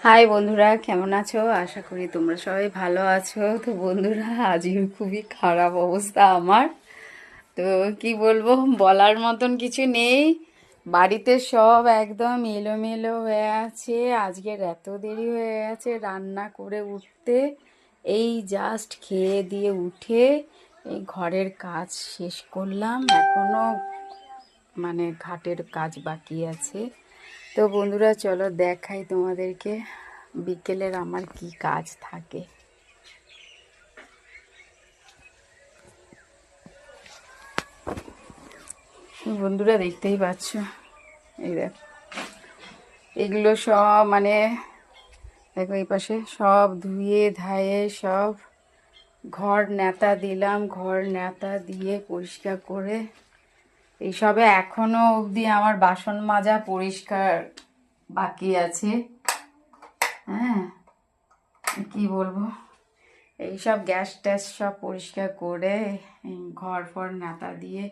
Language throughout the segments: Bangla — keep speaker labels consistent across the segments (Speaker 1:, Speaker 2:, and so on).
Speaker 1: হাই বন্ধুরা, কেমন আছো? আশা করি তোমরা সবাই ভালো আছো। তো বন্ধুরা, আজকে খুবই খারাপ অবস্থা আমার। তো কি বলবো, বলার মতন কিছু নেই। বাড়িতে সব একদম এলোমেলো হয়ে আছে। আজকের এত দেরি হয়ে গেছে রান্না করে উঠতে। এই জাস্ট খেয়ে দিয়ে উঠে এই ঘরের কাজ শেষ করলাম। এখনো ঘাটের কাজ বাকি আছে। তো বন্ধুরা, চলো দেখাই তোমাদেরকে বিকেলের আমার কি কাজ থাকে। বন্ধুরা, দেখতেই পাচ্ছ, এই দেখো, এগুলো সব দেখো এই পাশে সব ধুয়ে ধায়ে সব ঘর ন্যাতা দিলাম। ঘর ন্যাতা দিয়ে পরিষ্কার করে এইসবে এখনো অবধি আমার বাসন মাজা পরিষ্কার বাকি আছে। হ্যাঁ, কি বলবো, এইসব গ্যাস ট্যাস সব পরিষ্কার করে ঘর ফর নাতা দিয়ে।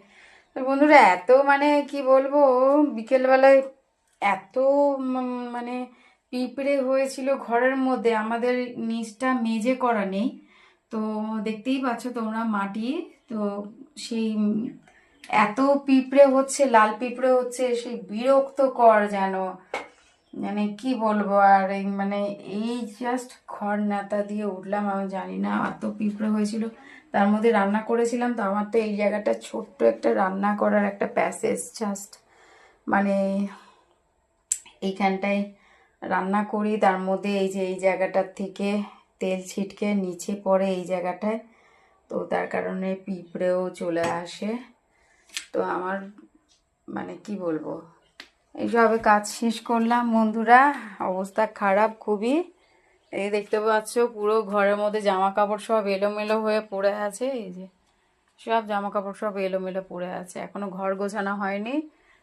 Speaker 1: তো বন্ধুরা, এত কি বলবো, বিকেলবেলায় এত পিঁপড়ে হয়েছিল ঘরের মধ্যে। আমাদের নিচটা মেজে করা নেই, তো দেখতেই পাচ্ছ তোমরা মাটি। তো সেই এত পিঁপড়ে হচ্ছে, লাল পিঁপড়ে হচ্ছে, সেই বিরক্তকর যেন, কি বলবো। আর এই জাস্ট ঘর নাতা দিয়ে উঠলাম। আমি জানি না, এত পিঁপড়ে হয়েছিল। তার মধ্যে রান্না করেছিলাম, তো আমার তো এই জায়গাটা ছোট্ট একটা রান্না করার একটা প্যাসেজ, জাস্ট মানে এইখানটায় রান্না করি। তার মধ্যে এই যে এই জায়গাটার থেকে তেল ছিটকে নিচে পড়ে এই জায়গাটায়, তো তার কারণে পিঁপড়েও চলে আসে। তো আমার কি বলবো, এইসবে কাজ শেষ করলাম বন্ধুরা। অবস্থা খারাপ খুবই। এই দেখতে পাচ্ছ, পুরো ঘরের মধ্যে জামা কাপড় সব এলোমেলো হয়ে পড়ে আছে। এই যে সব জামা কাপড় সব এলোমেলো পড়ে আছে, এখনো ঘর গোছানো হয়নি,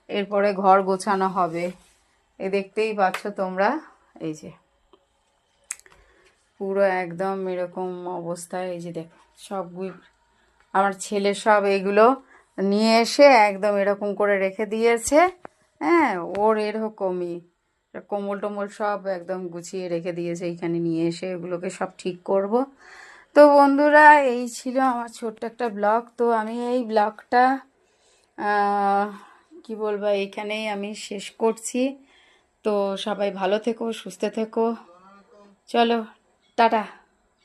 Speaker 1: এরপরে ঘর গোছানো হবে। এই দেখতেই পাচ্ছ তোমরা, এই যে পুরো একদম এরকম অবস্থায়। এই যে দেখো, সবগুলো আমার ছেলে সব এগুলো নিয়ে এসে একদম এরকম করে রেখে দিয়েছে। হ্যাঁ, ওর এরকমই কোমল টোমল সব একদম গুছিয়ে রেখে দিয়েছে। এইখানে নিয়ে এসে এগুলোকে সব ঠিক করব। তো বন্ধুরা, এই ছিল আমার ছোট্ট একটা ব্লগ। তো আমি এই ব্লগটা কি বলবো, এইখানেই আমি শেষ করছি। তো সবাই ভালো থেকো, সুস্থ থেকো। চলো, টাটা।